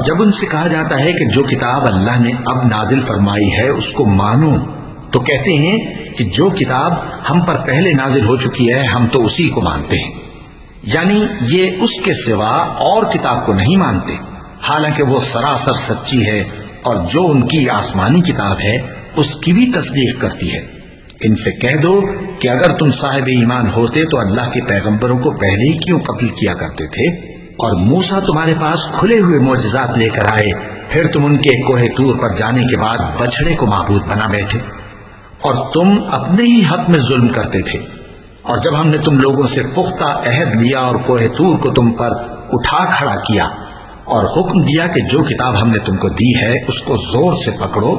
جب ان سے کہا جاتا ہے کہ جو کتاب اللہ نے اب نازل فرمائی ہے اس کو مانو، تو کہتے ہیں کہ جو کتاب ہم پر پہلے نازل ہو چکی ہے ہم تو اسی کو مانتے ہیں، یعنی یہ اس کے سوا اور کتاب کو نہیں مانتے، حالانکہ وہ سراسر سچی ہے اور جو ان کی آسمانی کتاب ہے اس کی بھی تصدیق کرتی ہے۔ ان سے کہہ دو کہ اگر تم صاحب ایمان ہوتے تو اللہ کے پیغمبروں کو پہلے ہی کیوں قتل کیا کرتے تھے؟ اور موسیٰ تمہارے پاس کھلے ہوئے معجزات لے کر آئے، پھر تم ان کے کوہ طور پر جانے کے بعد بچڑے کو معبود بنا بیٹھے، اور تم اپنے ہی حق میں ظلم کرتے تھے۔ اور جب ہم نے تم لوگوں سے پختہ عہد لیا اور کوہ طور کو تم پر اٹھا کھڑا کیا اور حکم دیا کہ جو کتاب ہم نے تم کو دی ہے اس کو زور سے پکڑو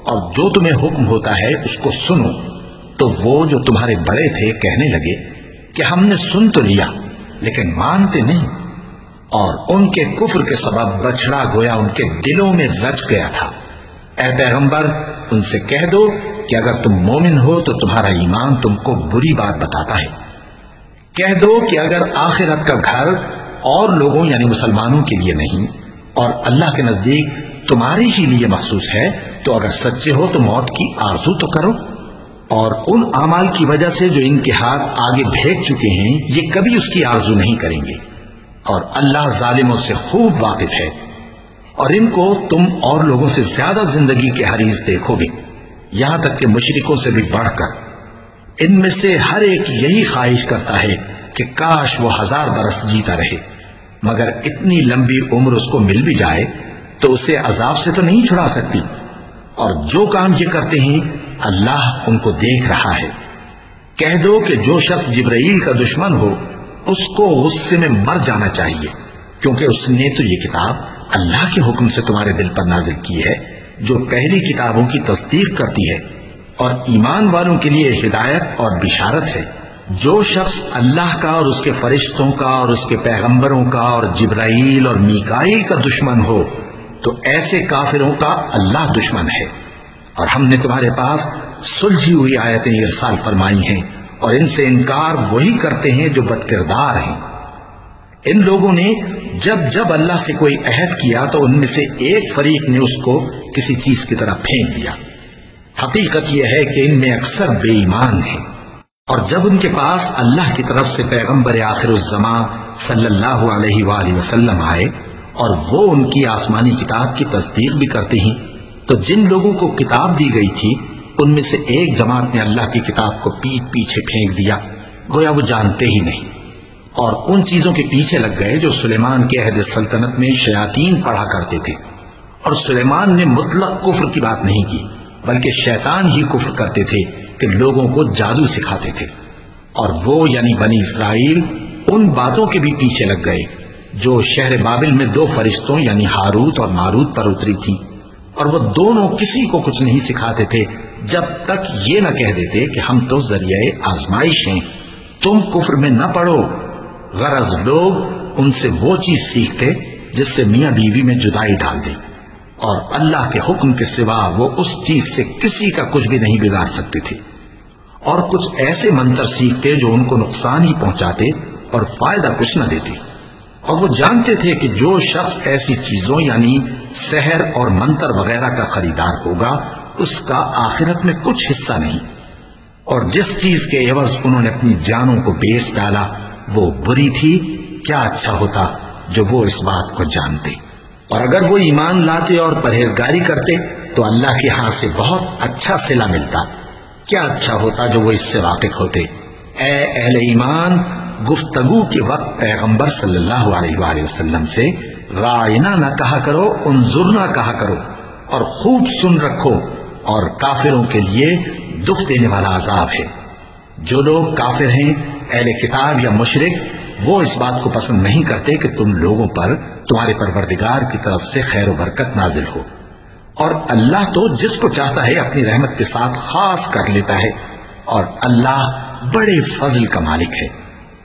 اور جو تمہیں حکم ہوتا ہے اس کو سنو، تو وہ جو تمہارے بڑے تھے کہنے لگے کہ ہم نے سن تو لیا لیکن مانتے نہیں، اور ان کے کفر کے سبب بچڑا گویا ان کے دلوں میں رچ گیا تھا۔ اے پیغمبر ان سے کہہ دو کہ اگر تم مومن ہو تو تمہارا ایمان تم کو بری بات بتاتا ہے۔ کہہ دو کہ اگر آخرت کا گھر اور لوگوں یعنی مسلمانوں کے لیے نہیں اور اللہ کے نزدیک تمہارے ہی لیے مخصوص ہے تو اگر سچے ہو تو موت کی آرزو تو کرو، اور ان اعمال کی وجہ سے جو ان کے ہاتھ آگے بھیج چکے ہیں یہ کبھی اس کی آرزو نہیں کریں گے، اور اللہ ظالموں سے خوب واقف ہے۔ اور ان کو تم اور لوگوں سے زیادہ زندگی کے حریص دیکھو گے، یہاں تک کہ مشرکوں سے بھی بڑھ کر۔ ان میں سے ہر ایک یہی خواہش کرتا ہے کہ کاش وہ 1000 برس جیتا رہے، مگر اتنی لمبی عمر اس کو مل بھی جائے تو اسے عذاب سے تو نہیں چھڑا سکتی، اور جو کام یہ کرتے ہیں اللہ ان کو دیکھ رہا ہے۔ کہہ دو کہ جو شخص جبرائیل کا دشمن ہو اس کو غصے میں مر جانا چاہیے، کیونکہ اس نے تو یہ کتاب اللہ کے حکم سے تمہارے دل پر نازل کی ہے جو پہلی کتابوں کی تصدیق کرتی ہے اور ایمان والوں کے لیے ہدایت اور بشارت ہے۔ جو شخص اللہ کا اور اس کے فرشتوں کا اور اس کے پیغمبروں کا اور جبرائیل اور میکائیل کا دشمن ہو تو ایسے کافروں کا اللہ دشمن ہے۔ اور ہم نے تمہارے پاس سلجھی ہوئی آیتیں ارسال فرمائی ہیں، اور ان سے انکار وہی کرتے ہیں جو بد کردار ہیں۔ ان لوگوں نے جب جب اللہ سے کوئی عہد کیا تو ان میں سے ایک فریق نے اس کو کسی چیز کی طرح پھینک دیا۔ حقیقت یہ ہے کہ ان میں اکثر بے ایمان ہیں، اور جب ان کے پاس اللہ کی طرف سے پیغمبر آخر الزمان صلی اللہ علیہ وآلہ وسلم آئے اور وہ ان کی آسمانی کتاب کی تصدیق بھی کرتے ہیں، تو جن لوگوں کو کتاب دی گئی تھی ان میں سے ایک جماعت نے اللہ کی کتاب کو پیٹ پیچھے پھینک دیا، گویا وہ جانتے ہی نہیں، اور ان چیزوں کے پیچھے لگ گئے جو سلیمان کے عہد سلطنت میں شیاطین پڑھا کرتے تھے۔ اور سلیمان نے مطلق کفر کی بات نہیں کی، بلکہ شیطان ہی کفر کرتے تھے کہ لوگوں کو جادو سکھاتے تھے، اور وہ یعنی بنی اسرائیل ان باتوں کے بھی پیچھے لگ گئے جو شہر بابل میں 2 فرشتوں یعنی ہاروت اور ماروت پر اتری تھی، اور وہ دونوں کسی کو کچھ نہیں سکھاتے تھے جب تک یہ نہ کہہ دیتے کہ ہم تو ذریعہ آزمائش ہیں، تم کفر میں نہ پڑو۔ غرض لوگ ان سے وہ چیز سیکھتے جس سے میاں بیوی میں جدائی ڈال دے، اور اللہ کے حکم کے سوا وہ اس چیز سے کسی کا کچھ بھی نہیں بگاڑ سکتے تھے، اور کچھ ایسے منتر سیکھتے جو ان کو نقصان ہی پہنچاتے اور فائدہ کچھ نہ دیتے، اور وہ جانتے تھے کہ جو شخص ایسی چیزوں یعنی سحر اور منتر وغیرہ کا خریدار ہوگا اس کا آخرت میں کچھ حصہ نہیں، اور جس چیز کے عوض انہوں نے اپنی جانوں کو بیچ ڈالا وہ بری تھی۔ کیا اچھا ہوتا جو وہ اس بات کو جانتے، اور اگر وہ ایمان لاتے اور پرہیزگاری کرتے تو اللہ کے ہاں سے بہت اچھا صلہ ملتا۔ کیا اچھا ہوتا جو وہ اس سے واقف ہوتے۔ اے اہل ایمان، گفتگو کے وقت پیغمبر صلی اللہ علیہ وآلہ وسلم سے رائنا نہ کہا کرو، انظرنا کہا کرو، اور خوب سن رکھو، اور کافروں کے لیے دکھ دینے والا عذاب ہے۔ جو لوگ کافر ہیں، اہل کتاب یا مشرک، وہ اس بات کو پسند نہیں کرتے کہ تم لوگوں پر تمہارے پروردگار کی طرف سے خیر و برکت نازل ہو، اور اللہ تو جس کو چاہتا ہے اپنی رحمت کے ساتھ خاص کر لیتا ہے، اور اللہ بڑے فضل کا مالک ہے۔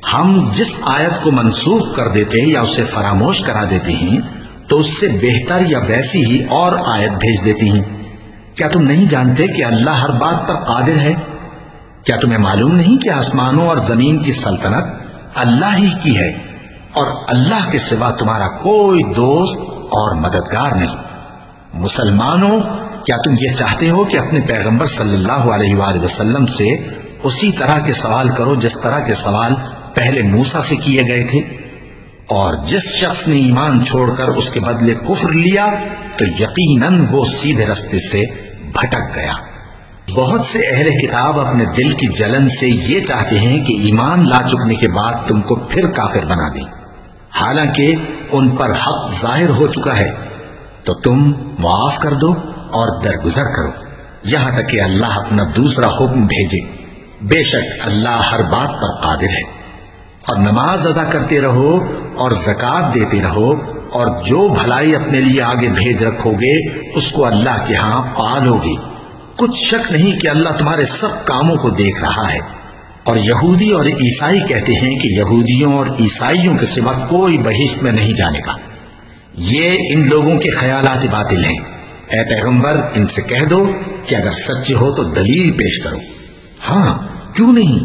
ہم جس آیت کو منسوخ کر دیتے یا اسے فراموش کرا دیتے ہیں تو اس سے بہتر یا ویسی ہی اور آیت بھیج دیتی ہیں۔ کیا تم نہیں جانتے کہ اللہ ہر بات پر قادر ہے؟ کیا تمہیں معلوم نہیں کہ آسمانوں اور زمین کی سلطنت اللہ ہی کی ہے، اور اللہ کے سوا تمہارا کوئی دوست اور مددگار نہیں۔ مسلمانوں، کیا تم یہ چاہتے ہو کہ اپنے پیغمبر صلی اللہ علیہ وآلہ وسلم سے اسی طرح کے سوال کرو جس طرح کے سوال پہلے موسیٰ سے کیے گئے تھے؟ اور جس شخص نے ایمان چھوڑ کر اس کے بدلے کفر لیا تو یقیناً وہ سیدھے رستے سے بھٹک گیا۔ بہت سے اہل کتاب اپنے دل کی جلن سے یہ چاہتے ہیں کہ ایمان لا چکنے کے بعد تم کو پھر کافر بنا دیں، حالانکہ ان پر حق ظاہر ہو چکا ہے، تو تم معاف کر دو اور درگزر کرو یہاں تک کہ اللہ اپنا دوسرا حکم بھیجے۔ بے شک اللہ ہر بات پر قادر ہے۔ اور نماز ادا کرتے رہو اور زکوٰۃ دیتے رہو، اور جو بھلائی اپنے لیے آگے بھیج رکھو گے اس کو اللہ کے ہاں پالو گے۔ کچھ شک نہیں کہ اللہ تمہارے سب کاموں کو دیکھ رہا ہے۔ اور یہودی اور عیسائی کہتے ہیں کہ یہودیوں اور عیسائیوں کے سوا کوئی بہشت میں نہیں جانے گا۔ یہ ان لوگوں کے خیالات باطل ہیں۔ اے پیغمبر، ان سے کہہ دو کہ اگر سچے ہو تو دلیل پیش کرو۔ ہاں، کیوں نہیں؟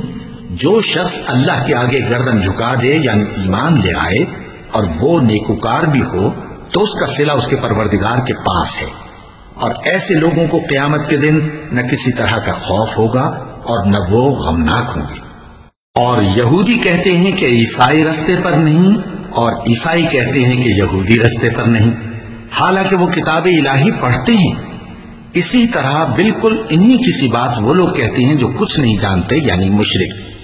جو شخص اللہ کے آگے گردن جھکا دے یعنی ایمان لے آئے اور وہ نیکوکار بھی ہو تو اس کا صلہ اس کے پروردگار کے پاس ہے۔ اور ایسے لوگوں کو قیامت کے دن نہ کسی طرح کا خوف ہوگا اور نہ وہ غمناک ہوں گے۔ اور یہودی کہتے ہیں کہ عیسائی رستے پر نہیں، اور عیسائی کہتے ہیں کہ یہودی رستے پر نہیں، حالانکہ وہ کتاب الہی پڑھتے ہیں۔ اسی طرح بالکل انہی کسی بات وہ لوگ کہتے ہیں جو کچھ نہیں جانتے یعنی مشرک۔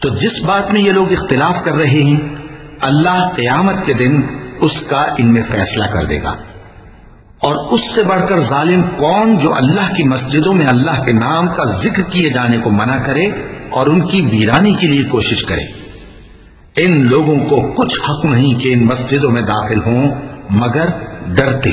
تو جس بات میں یہ لوگ اختلاف کر رہے ہیں اللہ قیامت کے دن اس کا ان میں فیصلہ کر دے گا۔ اور اس سے بڑھ کر ظالم کون جو اللہ کی مسجدوں میں اللہ کے نام کا ذکر کیے جانے کو منع کرے اور ان کی ویرانی کے لیے کوشش کرے۔ ان لوگوں کو کچھ حق نہیں کہ ان مسجدوں میں داخل ہوں مگر ڈرتے